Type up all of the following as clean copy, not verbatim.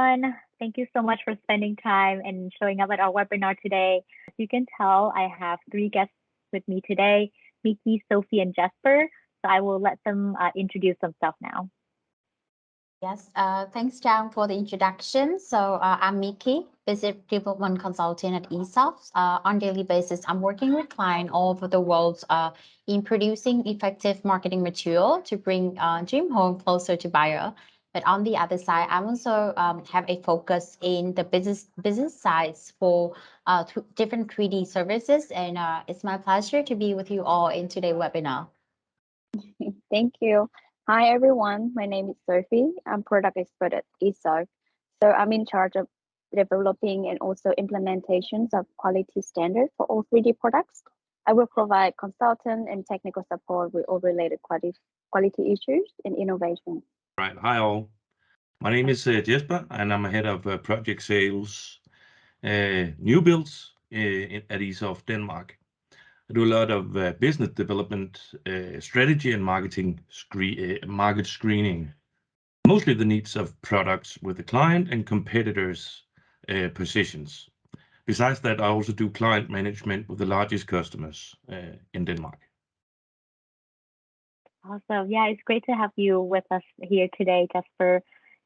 everyone. Thank you so much for spending time and showing up at our webinar today. As you can tell, I have three guests with me today, Miki, Sophie, and Jesper. So I will let them introduce themselves now. Yes, thanks, Chang, for the introduction. I'm Miki, business development consultant at Esoft. On daily basis, I'm working with clients all over the world in producing effective marketing material to bring dream home closer to buyer. But on the other side, I also have a focus in the business sides for different 3D services, and it's my pleasure to be with you all in today's webinar. Thank you. Hi, everyone. My name is Sophie. I'm product expert at Esoft. So I'm in charge of developing and also implementations of quality standards for all 3D products. I will provide consultant and technical support with all related quality issues and innovation. Right. Hi, all. My name is Jesper, and I'm head of project sales, new builds at Esoft Denmark. I do a lot of business development, strategy, and market screening, mostly the needs of products with the client and competitors' positions. Besides that, I also do client management with the largest customers in Denmark. Awesome. Yeah, it's great to have you with us here today, Jesper.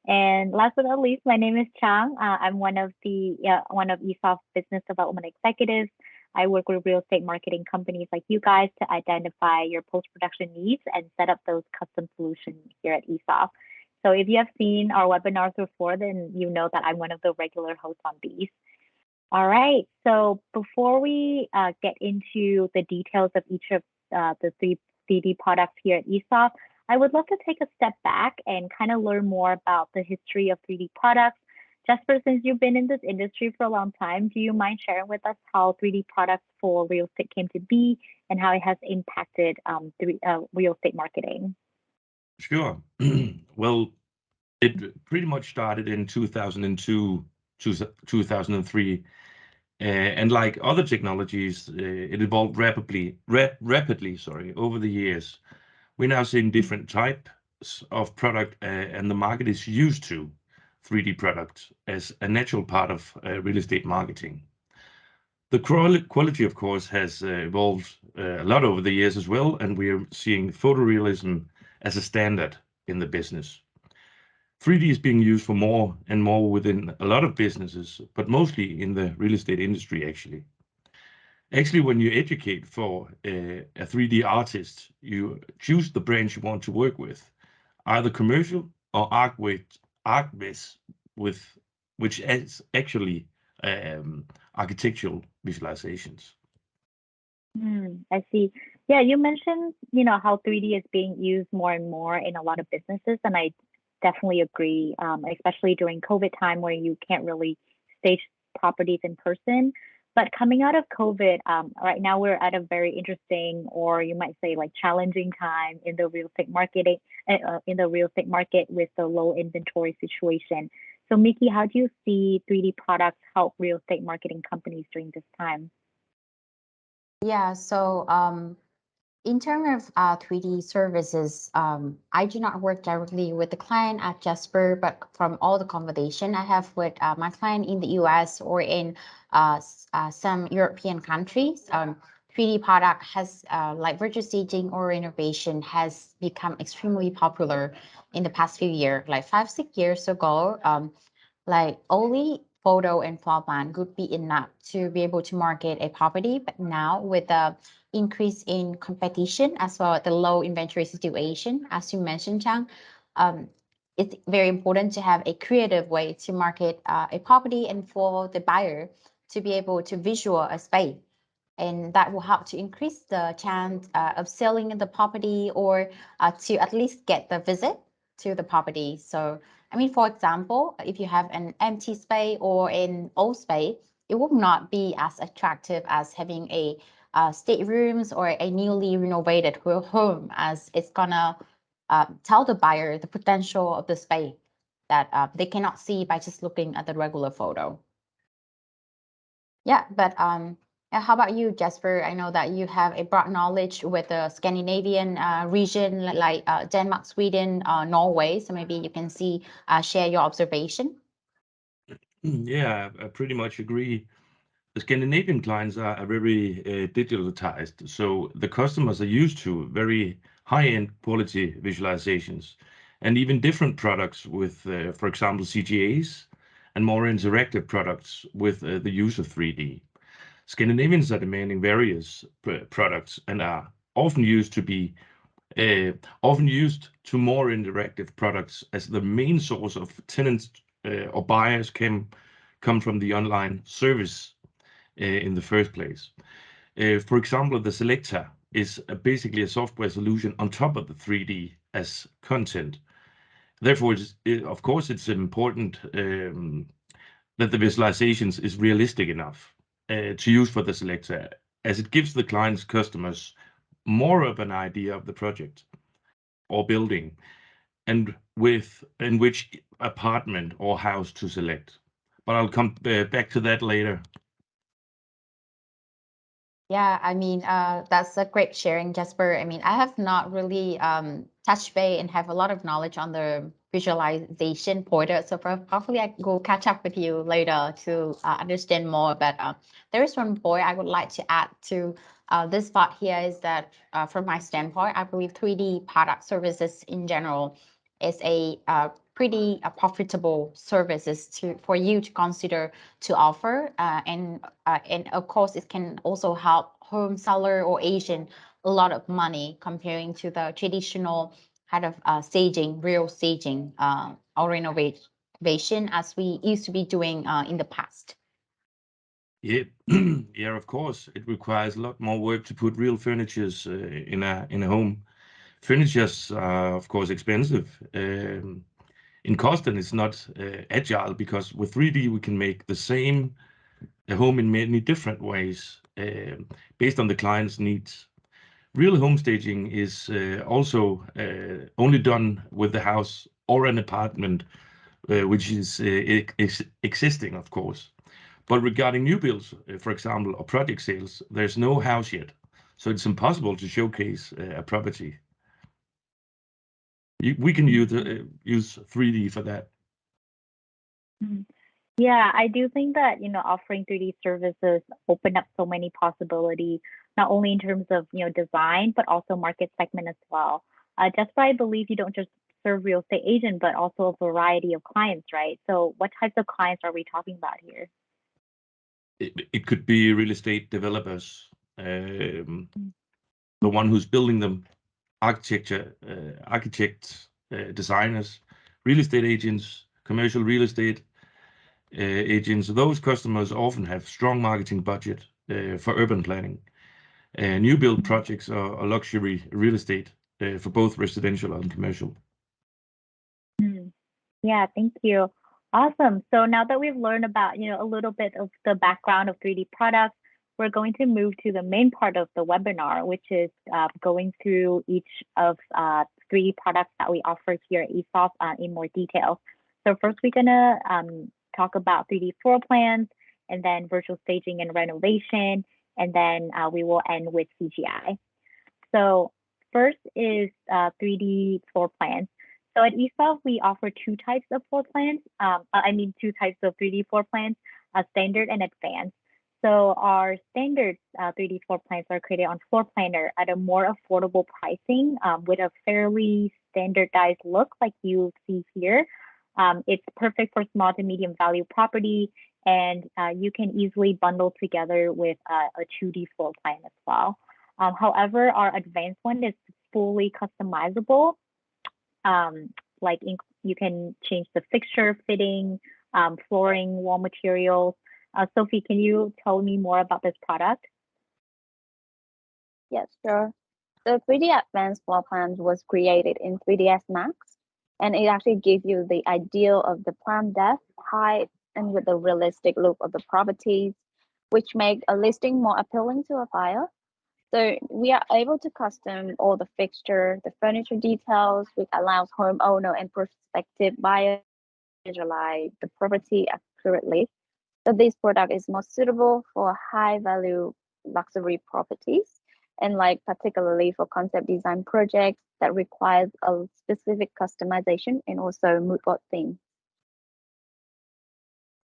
And last but not least, my name is Chang. I'm one of Esoft business development executives. I work with real estate marketing companies like you guys to identify your post-production needs and set up those custom solutions here at Esoft. So if you have seen our webinars before, then you know that I'm one of the regular hosts on these. All right. So before we get into the details of each of the three 3D products here at Esoft, I would love to take a step back and kind of learn more about the history of 3D products. Jesper, since you've been in this industry for a long time, do you mind sharing with us how 3D products for real estate came to be and how it has impacted real estate marketing? Sure. Well, it pretty much started in 2002, 2003. And like other technologies, it evolved rapidly, over the years. We're now seeing different types of product, and the market is used to 3D products as a natural part of real estate marketing. The quality, of course, has evolved a lot over the years as well, and we are seeing photorealism as a standard in the business. 3D is being used for more and more within a lot of businesses, but mostly in the real estate industry, actually. Actually, when you educate for a 3D artist, you choose the branch you want to work with, either commercial or ArcVis, which is actually architectural visualizations. I see. Yeah, you mentioned, how 3D is being used more and more in a lot of businesses, and I definitely agree, especially during COVID time where you can't really stage properties in person. But coming out of COVID, right now we're at a very interesting, or you might say like challenging time in the real estate marketing, market with the low inventory situation. So Miki, how do you see 3D products help real estate marketing companies during this time? Yeah, so in terms of 3D services, I do not work directly with the client at Jasper, but from all the conversation I have with my client in the US or in some European countries, 3D product has like virtual staging or innovation has become extremely popular in the past few years. Like 5, 6 years ago, like only photo and floor plan could be enough to be able to market a property. But now with the increase in competition as well as the low inventory situation, as you mentioned, Chang, it's very important to have a creative way to market a property and for the buyer to be able to visual a space. And that will help to increase the chance of selling the property or to at least get the visit to the property. So, I mean, for example, if you have an empty space or an old space, it will not be as attractive as having a staterooms or a newly renovated home, as it's gonna tell the buyer the potential of the space that they cannot see by just looking at the regular photo. Yeah, but how about you, Jasper? I know that you have a broad knowledge with the Scandinavian region, like Denmark, Sweden, Norway. So maybe you can share your observation. Yeah, I pretty much agree. The Scandinavian clients are very digitalized, so the customers are used to very high-end quality visualizations and even different products with, for example, CGAs and more interactive products with the use of 3D. Scandinavians are demanding various products and are often used to be often used to more interactive products as the main source of tenants or buyers can come from the online service in the first place. For example, the selector is basically a software solution on top of the 3D as content. Therefore, of course, it's important that the visualizations is realistic enough to use for the selector, as it gives the client's customers more of an idea of the project or building and with in which apartment or house to select. But I'll come back to that later. Yeah, I mean, that's a great sharing, Jasper. I mean, I have not really touched base and have a lot of knowledge on the visualization portal. So hopefully I will catch up with you later to understand more. But there is one point I would like to add to this part here is that from my standpoint, I believe 3D product services in general is a pretty profitable services to for you to consider to offer, and of course it can also help home seller or agent a lot of money comparing to the traditional kind of staging, real staging or renovation as we used to be doing in the past. Yeah, yeah, of course, it requires a lot more work to put real furnitures in a home. Furnitures are, of course, expensive in cost, and it's not agile because with 3D we can make the same home in many different ways based on the client's needs. Real home staging is also only done with the house or an apartment, which is existing, of course. But regarding new builds, for example, or project sales, there's no house yet, so it's impossible to showcase a property. We can use 3D for that. Mhm. Yeah, I do think that, offering 3D services open up so many possibilities, not only in terms of, design, but also market segment as well. Just why I believe you don't just serve real estate agent, but also a variety of clients, right? So what types of clients are we talking about here? It could be real estate developers, the one who's building them, architects, designers, real estate agents, commercial real estate agents. Those customers often have strong marketing budget for urban planning. New build projects are luxury real estate for both residential and commercial. Mhm. Yeah, thank you. Awesome. So now that we've learned about, a little bit of the background of 3D products, we're going to move to the main part of the webinar, which is going through each of 3D products that we offer here at Esoft in more detail. So first, we're gonna talk about 3D floor plans, and then virtual staging and renovation, and then we will end with CGI. So first is 3D floor plans. So at ESOF, we offer two types of floor plans. Two types of 3D floor plans, standard and advanced. So our standard 3D floor plans are created on Floor Planner at a more affordable pricing with a fairly standardized look like you see here. It's perfect for small to medium value property, and you can easily bundle together with a 2D floor plan as well. However, our advanced one is fully customizable. Um, you can change the fixture, fitting, flooring, wall materials. Sophie, can you tell me more about this product? Yes, sure. The 3D Advanced Floor Plan was created in 3ds Max, and it actually gives you the ideal of the plan depth, height, and with the realistic look of the properties, which make a listing more appealing to a buyer. So we are able to custom all the fixture, the furniture details, which allows homeowner and prospective buyers to visualize the property accurately. So this product is more suitable for high value luxury properties and like particularly for concept design projects that requires a specific customization and also mood board theme.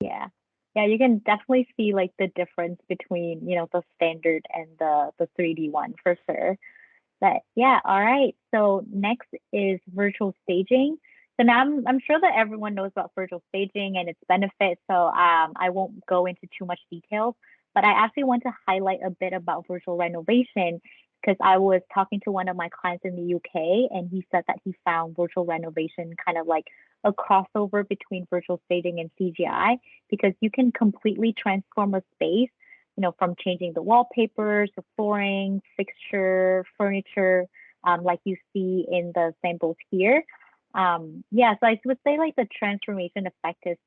Yeah. Yeah, you can definitely see like the difference between, the standard and the 3D one for sure. But yeah, all right. So next is virtual staging. So now I'm sure that everyone knows about virtual staging and its benefits. So I won't go into too much details, but I actually want to highlight a bit about virtual renovation because I was talking to one of my clients in the UK and he said that he found virtual renovation kind of like a crossover between virtual staging and CGI because you can completely transform a space, from changing the wallpapers, the flooring, fixture, furniture, like you see in the samples here. Yeah, so I would say like the transformation effect is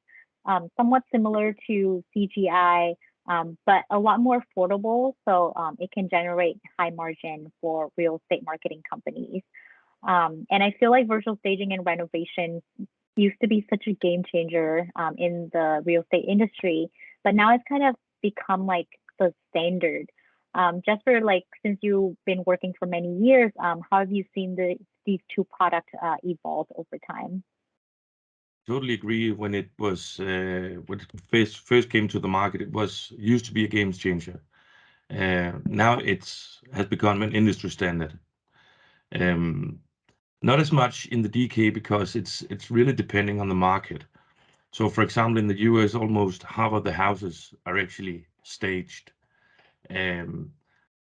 somewhat similar to CGI, but a lot more affordable. So it can generate high margin for real estate marketing companies. And I feel like virtual staging and renovation used to be such a game changer in the real estate industry, but now it's kind of become like the standard. Just for like since you've been working for many years, how have you seen these two products evolve over time? Totally agree. When it first came to the market, it was used to be a game changer. Now has become an industry standard. Um, Not as much in the DK because it's really depending on the market. So, for example, in the US, almost half of the houses are actually staged. Um,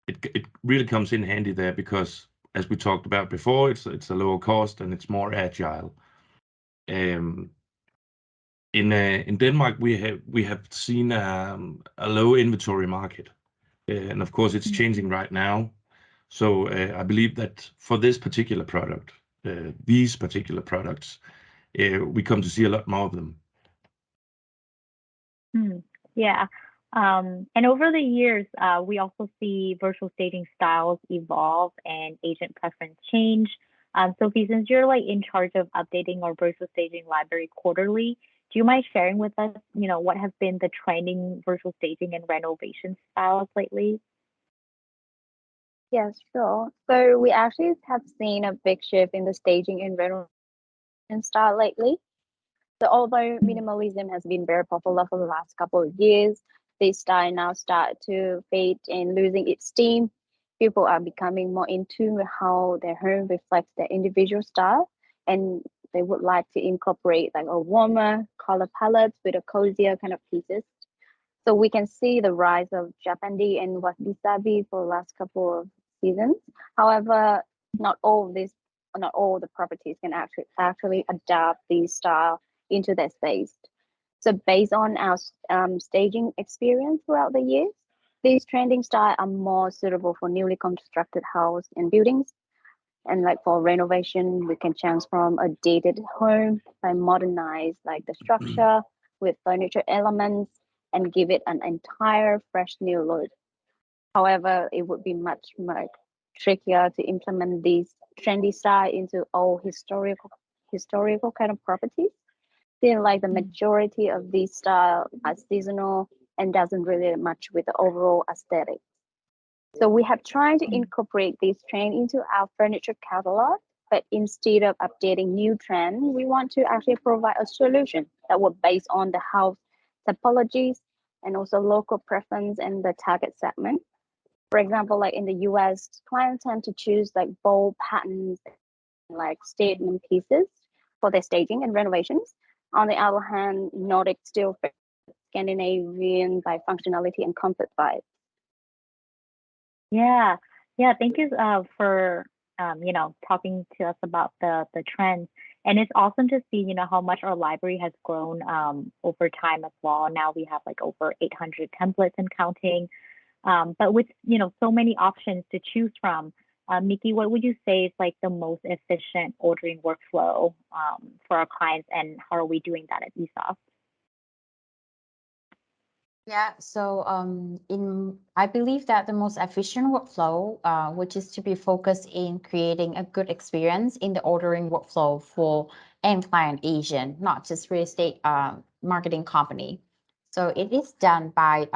it really comes in handy there because, as we talked about before, it's a lower cost and it's more agile. Um, in Denmark, we have seen a low inventory market, and of course, it's Mm. changing right now. So I believe that for these particular products, we come to see a lot more of them. Mm, yeah. And over the years, we also see virtual staging styles evolve and agent preference change. Sophie, since you're like in charge of updating our virtual staging library quarterly, do you mind sharing with us, what has been the trending virtual staging and renovation styles lately? Yes, sure. So we actually have seen a big shift in the staging and renovation style lately. So although Mm, minimalism has been very popular for the last couple of years, this style now start to fade and losing its steam. People are becoming more in tune with how their home reflects their individual style, and they would like to incorporate like a warmer color palettes with a cozier kind of pieces. So we can see the rise of Japandi and wabi-sabi for the last couple of seasons. However, not all of these, not all the properties can actually adapt these style into their space. So based on our staging experience throughout the years, these trending style are more suitable for newly constructed house and buildings. And like for renovation, we can transform a dated home by modernize like the structure with furniture elements and give it an entire fresh new look. However, it would be much more trickier to implement these trendy style into old historical kind of properties. Seeing like the mm, majority of these style are seasonal and doesn't really match with the overall aesthetic. So we have tried to mm, incorporate this trend into our furniture catalog, but instead of updating new trend, we want to actually provide a solution that will based on the house typologies and also local preference and the target segment. For example, like in the US, clients tend to choose like bold patterns, like statement pieces for their staging and renovations. On the other hand, Nordic still favors Scandinavian by functionality and comfort vibe. yeah. Yeah. Thank you for talking to us about the trends. And it's awesome to see, how much our library has grown over time as well. Now we have like over 800 templates and counting. But with so many options to choose from, Miki, what would you say is like the most efficient ordering workflow for our clients, and how are we doing that at ESOF? Yeah, so in I believe that the most efficient workflow, which is to be focused in creating a good experience in the ordering workflow for end client agent, not just real estate marketing company. So it is done by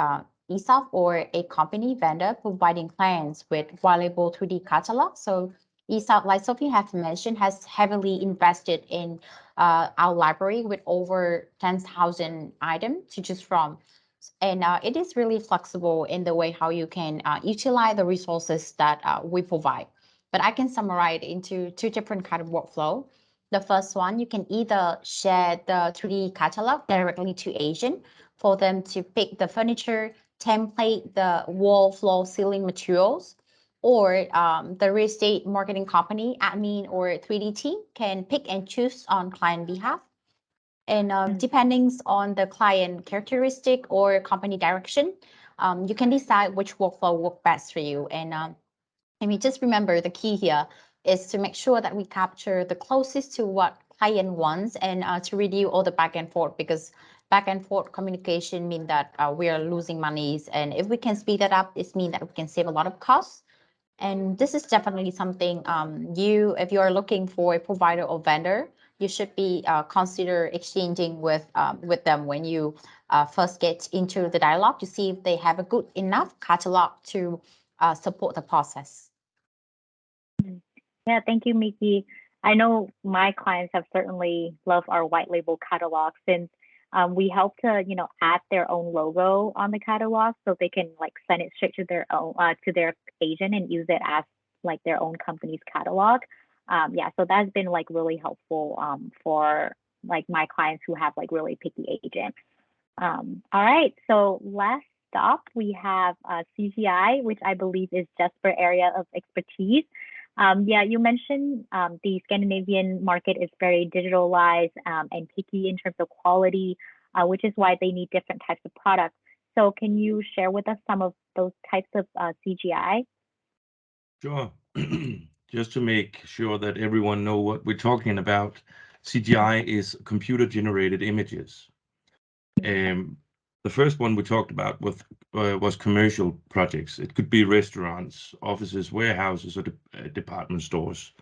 ESOP or a company vendor providing clients with valuable 3D catalog. So Esoft, like Sophie have mentioned, has heavily invested in our library with over 10,000 items to choose from. And it is really flexible in the way how you can utilize the resources that we provide. But I can summarize it into two different kind of workflow. The first one, you can either share the 3D catalog directly to agent for them to pick the furniture, template, the wall, floor, ceiling materials, or the real estate marketing company, admin, or 3D team can pick and choose on client behalf. And depending on the client characteristic or company direction, you can decide which workflow works best for you. And we just remember the key here is to make sure that we capture the closest to what client wants and to reduce all the back and forth, because back and forth communication mean that we are losing monies. And if we can speed that up, it means that we can save a lot of costs. And this is definitely something if you are looking for a provider or vendor, you should be consider exchanging with them when you first get into the dialogue to see if they have a good enough catalog to support the process. Mm. Yeah, thank you, Miki. I know my clients have certainly loved our white label catalog since we help to, add their own logo on the catalog so they can like send it straight to their agent and use it as like their own company's catalog. Yeah, so that's been like really helpful for like my clients who have like really picky agents. All right, so last stop we have CGI, which I believe is Jesper area of expertise. Yeah, you mentioned the Scandinavian market is very digitalized and picky in terms of quality, which is why they need different types of products. So can you share with us some of those types of CGI? Sure. Just to make sure that everyone know what we're talking about, CGI is computer-generated images. The first one we talked about was commercial projects. It could be restaurants, offices, warehouses, or department stores.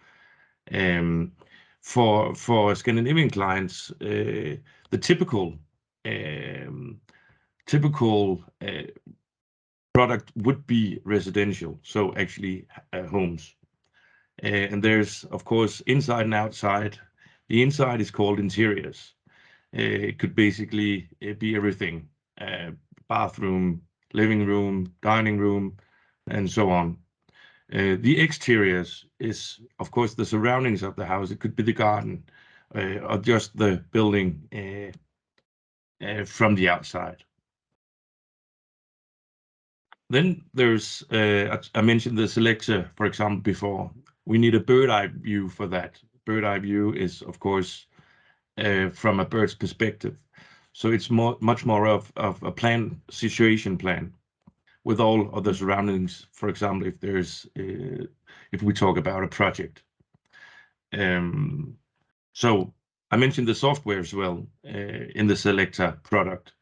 Um, for Scandinavian clients, the um, typical product would be residential, so actually homes. And there's, of course, inside and outside. The inside is called interiors. It could basically be everything, uh, bathroom, living room, dining room, and so on. The exteriors is, of course, the surroundings of the house. It could be the garden or just the building from the outside. Then there's, I mentioned the selector, for example, before. We need a bird eye view for that. Bird eye view is, of course, from a bird's perspective. So it's much more of a plan, situation plan with all of the surroundings. For example, if we talk about a project. So I mentioned the software as well in the selector product.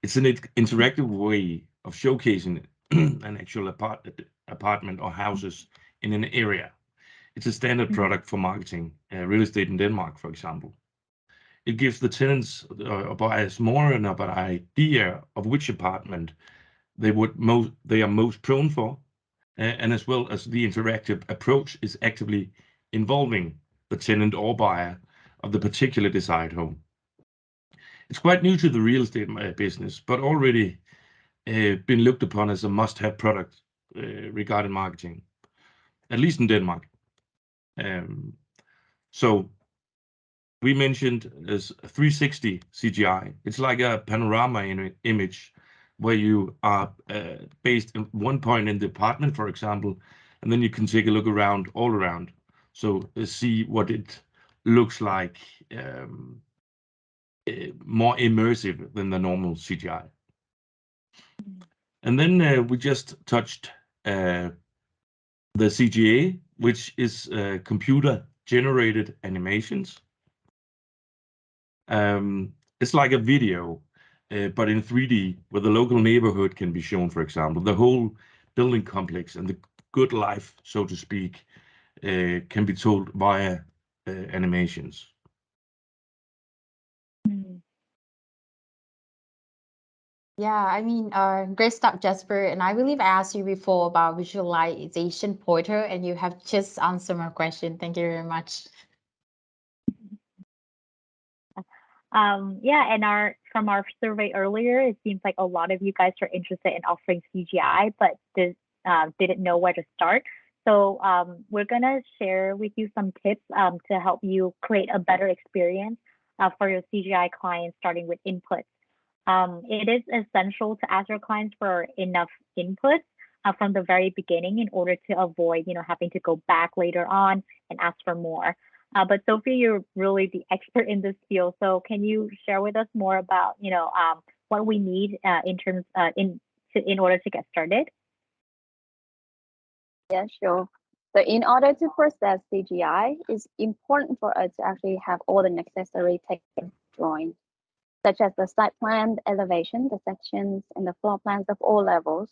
It's an interactive way of showcasing an actual apartment or houses in an area. It's a standard product for marketing real estate in Denmark, for example. It gives the tenants or buyers more of an idea of which apartment they are most prone for, and as well as the interactive approach is actively involving the tenant or buyer of the particular desired home. It's quite new to the real estate business, but already been looked upon as a must-have product regarding marketing, at least in Denmark. So we mentioned as 360 CGI. It's like a panorama image where you are based in one point in the apartment, for example, and then you can take a look around all around. So see what it looks like, more immersive than the normal CGI. And then we just touched the CGA, which is computer generated animations. It's like a video, but in 3D, where the local neighborhood can be shown, for example. The whole building complex and the good life, so to speak, can be told via animations. Mm. Yeah, I mean, great stuff, Jasper. And I believe I asked you before about visualization pointer, and you have just answered my question. Thank you very much. Yeah, and our from our survey earlier, it seems like a lot of you guys are interested in offering CGI, but didn't know where to start. So we're gonna share with you some tips to help you create a better experience for your CGI clients, starting with inputs. It is essential to ask your clients for enough inputs from the very beginning in order to avoid, having to go back later on and ask for more. But Sophie, you're really the expert in this field. So can you share with us more about, what we need in terms in order to get started? Yeah, sure. So in order to process CGI, it's important for us to actually have all the necessary technical drawings, such as the site plan, the elevation, the sections, and the floor plans of all levels.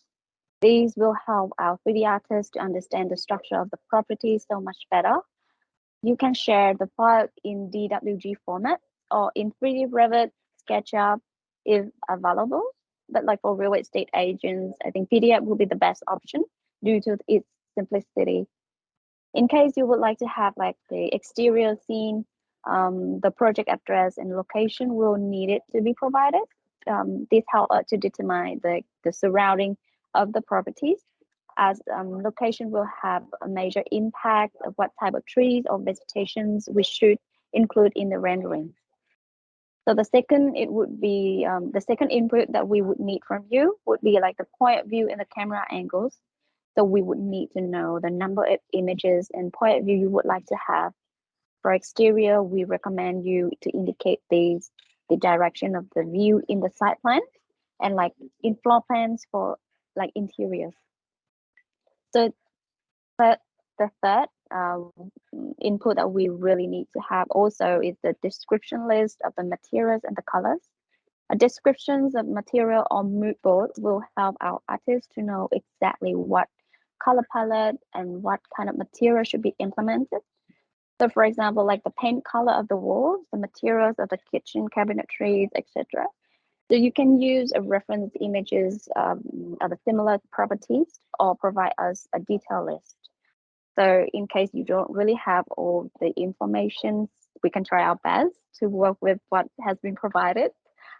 These will help our 3D artists to understand the structure of the property so much better. You can share the file in DWG format or in 3D Revit, SketchUp if available. But like for real estate agents, I think PDF will be the best option due to its simplicity. In case you would like to have like the exterior scene, the project address and location will need it to be provided. This help us to determine the surrounding of the properties, as location will have a major impact of what type of trees or vegetations we should include in the rendering. So the second, it would be the second input that we would need from you would be like the point of view and the camera angles. So we would need to know the number of images and point of view you would like to have. For exterior, we recommend you to indicate the direction of the view in the site plan and like in floor plans for like interiors. So but the third input that we really need to have also is the description list of the materials and the colors. Descriptions of material on mood boards will help our artists to know exactly what color palette and what kind of material should be implemented. So for example, like the paint color of the walls, the materials of the kitchen cabinetries, etc. So you can use a reference images of the similar properties or provide us a detail list. So in case you don't really have all the information, we can try our best to work with what has been provided.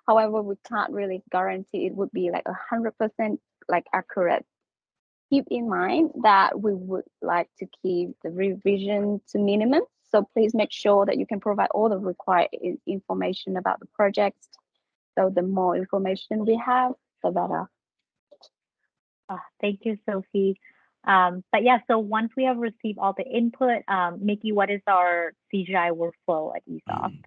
However, we can't really guarantee it would be like 100% like accurate. Keep in mind that we would like to keep the revision to minimum. So please make sure that you can provide all the required information about the project. So the more information we have, the better. Thank you, Sophie. But yeah, so once we have received all the input, Mickey, what is our CGI workflow at Esoft?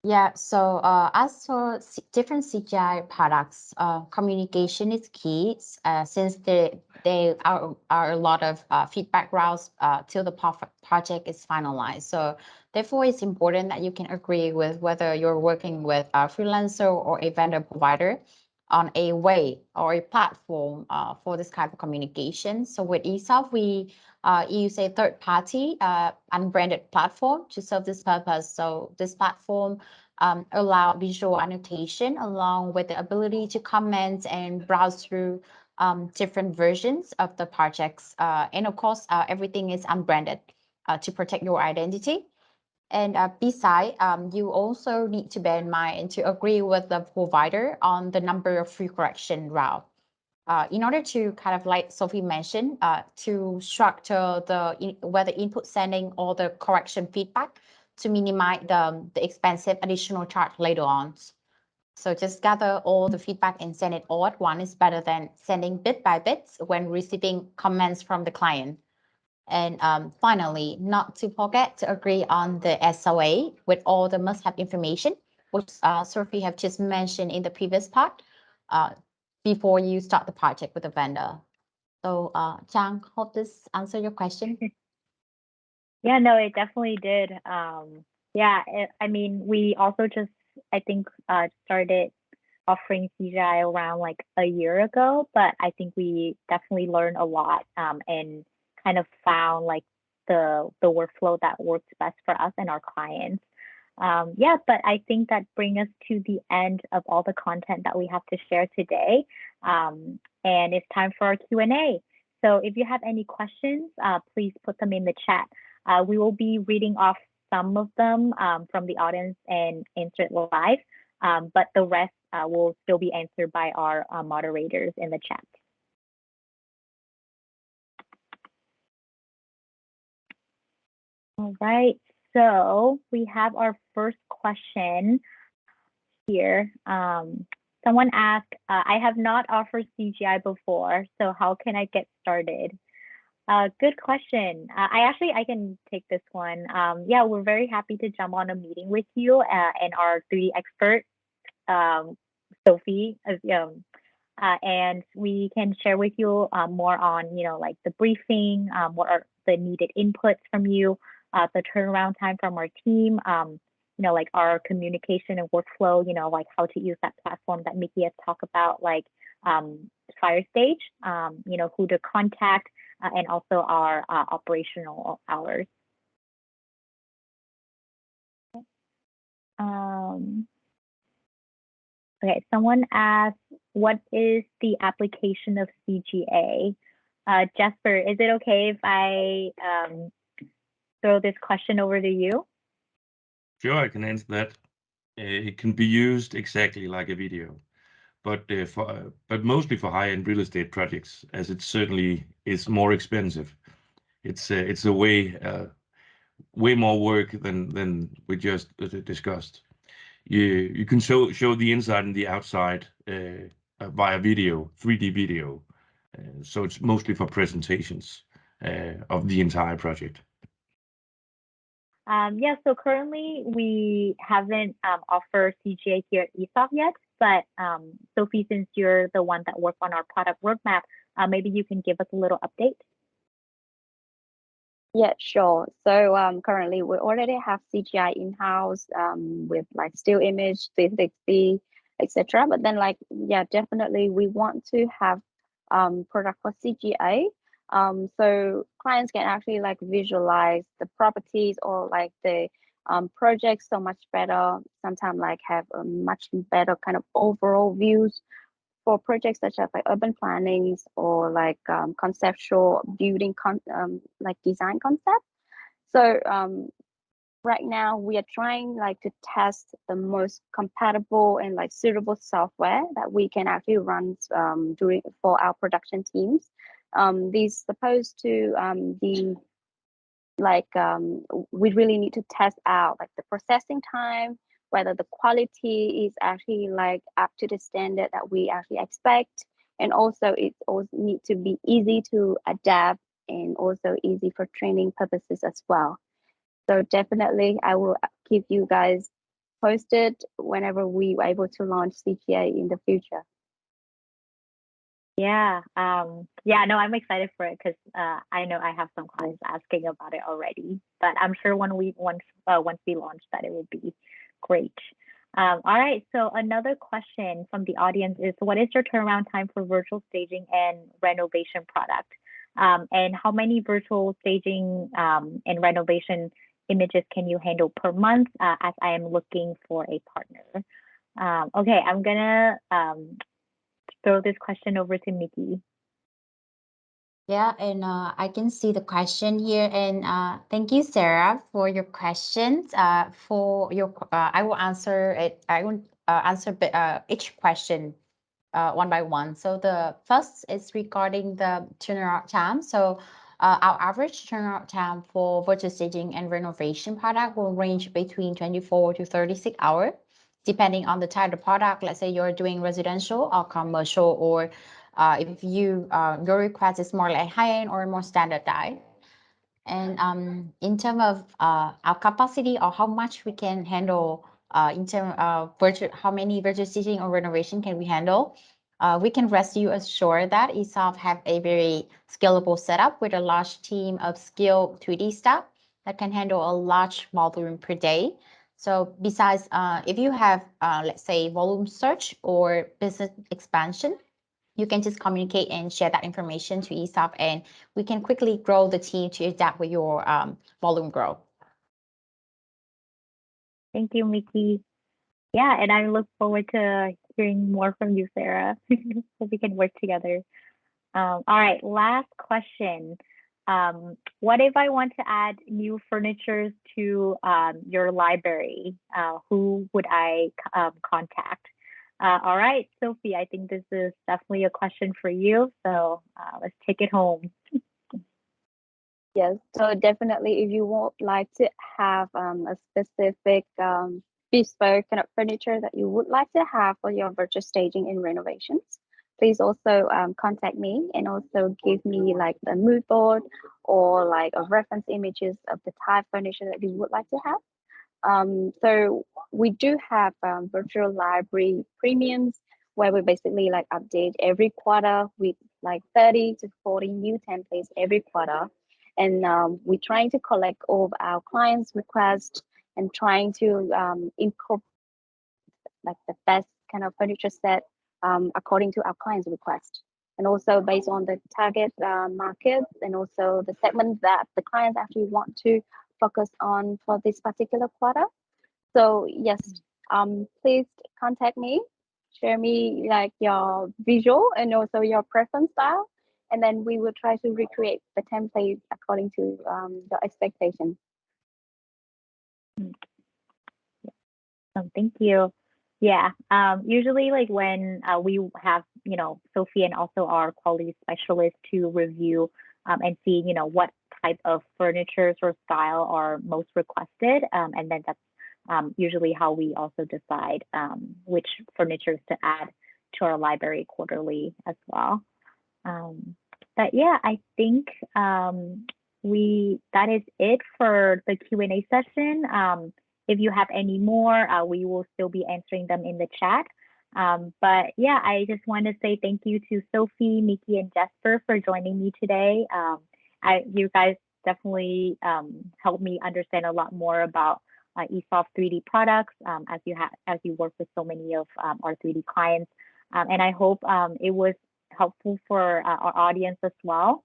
Yeah, so as for different CGI products, communication is key since they are a lot of feedback rounds till the project is finalized. So therefore, it's important that you can agree with whether you're working with a freelancer or a vendor provider on a way or a platform for this kind of communication. So with Esoft, we use a third-party unbranded platform to serve this purpose. So this platform allow visual annotation along with the ability to comment and browse through different versions of the projects. And of course, everything is unbranded to protect your identity. And besides, you also need to bear in mind and to agree with the provider on the number of free correction route. In order to kind of like Sophie mentioned, to structure whether input sending or the correction feedback to minimize the expensive additional charge later on. So just gather all the feedback and send it all at once is better than sending bit by bit when receiving comments from the client. And finally, not to forget to agree on the SOA with all the must-have information, which Sophie have just mentioned in the previous part, before you start the project with the vendor. So, Chang, hope this answer your question. Yeah, no, it definitely did. Yeah, I mean, we also just, I think, started offering CGI around like a year ago, but I think we definitely learned a lot and kind of found like the workflow that works best for us and our clients. Yeah, but I think that brings us to the end of all the content that we have to share today. And it's time for our Q&A. So if you have any questions, please put them in the chat. We will be reading off some of them from the audience and answer it live, but the rest will still be answered by our moderators in the chat. All right, so we have our first question here. Someone asked, I have not offered CGI before, so how can I get started? Good question. I can take this one. Yeah, we're very happy to jump on a meeting with you and our 3D expert, Sophie, and we can share with you more on, like the briefing, what are the needed inputs from you, the turnaround time from our team, like our communication and workflow, like how to use that platform that Mickey has talked about, like Firestage, who to contact, and also our operational hours. Okay, someone asked, what is the application of CGA? Jasper, is it okay if I throw this question over to you? Sure, I can answer that. It can be used exactly like a video, but mostly for high-end real estate projects, as it certainly is more expensive. It's a way more work than we just discussed. You can show the inside and the outside via video, 3D video. So it's mostly for presentations of the entire project. Yeah, so currently we haven't offered CGA here at Esoft yet, but Sophie, since you're the one that worked on our product roadmap, maybe you can give us a little update. Yeah, sure. So currently we already have CGI in-house with like still image, 360, etc. But then yeah, definitely we want to have product for CGA. So clients can actually like visualize the properties or like the projects so much better. Sometimes like have a much better kind of overall views for projects such as like urban plannings or like conceptual building like design concept. So right now we are trying like to test the most compatible and like suitable software that we can actually run during for our production teams. These supposed to be like we really need to test out like the processing time, whether the quality is actually like up to the standard that we actually expect, and also it also need to be easy to adapt and also easy for training purposes as well. So definitely I will keep you guys posted whenever we are able to launch CGA in the future. Yeah, no, I'm excited for it because I know I have some clients asking about it already. But I'm sure once we launch that, it will be great. All right, so another question from the audience is, what is your turnaround time for virtual staging and renovation product? And how many virtual staging and renovation images can you handle per month? As I am looking for a partner. Okay, I'm gonna throw this question over to Mickey. Yeah, and I can see the question here, and thank you, Sarah, for your questions. I will answer it. I will answer each question one by one. So the first is regarding the turnaround time. So our average turnaround time for virtual staging and renovation product will range between 24 to 36 hours, depending on the type of product. Let's say you're doing residential or commercial, or if your request is more like high-end or more standardized. And in terms of our capacity or how much we can handle in terms of how many virtual staging or renovation can we handle, we can rest you assured that Esoft have a very scalable setup with a large team of skilled 3D staff that can handle a large volume per day. So besides, if you have, let's say, volume search or business expansion, you can just communicate and share that information to Esoft, and we can quickly grow the team to adapt with your volume growth. Thank you, Mickey. Yeah, and I look forward to hearing more from you, Sarah. So we can work together. All right, last question. What if I want to add new furniture to your library? Who would I contact? All right, Sophie, I think this is definitely a question for you. So let's take it home. Yes, so definitely if you would like to have a specific bespoke kind of furniture that you would like to have for your virtual staging and renovations, please also contact me and also give me like the mood board or like a reference images of the type furniture that you would like to have. So we do have virtual library premiums where we basically like update every quarter with like 30 to 40 new templates every quarter. And we're trying to collect all of our clients' requests and trying to incorporate like the best kind of furniture set according to our clients' request. And also based on the target market and also the segment that the clients actually want to focus on for this particular quarter. So yes, please contact me, share me like your visual and also your preference style, and then we will try to recreate the template according to your expectation. Thank you. Yeah. Usually, like when we have, Sophie and also our quality specialist to review and see, what type of furnitures or style are most requested, and then that's usually how we also decide which furnitures to add to our library quarterly as well. But yeah, I think we that is it for the Q&A session. If you have any more, we will still be answering them in the chat. But yeah, I just want to say thank you to Sophie, Mickey, and Jesper for joining me today. You guys definitely helped me understand a lot more about Esoft 3D products as you work with so many of our 3D clients. And I hope it was helpful for our audience as well.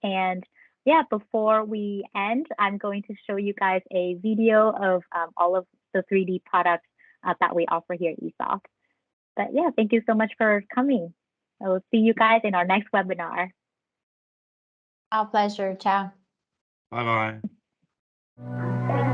And yeah, before we end, I'm going to show you guys a video of all of the 3D products that we offer here at Esoft. But yeah, thank you so much for coming. I will see you guys in our next webinar. Our pleasure. Ciao. Bye bye. Thank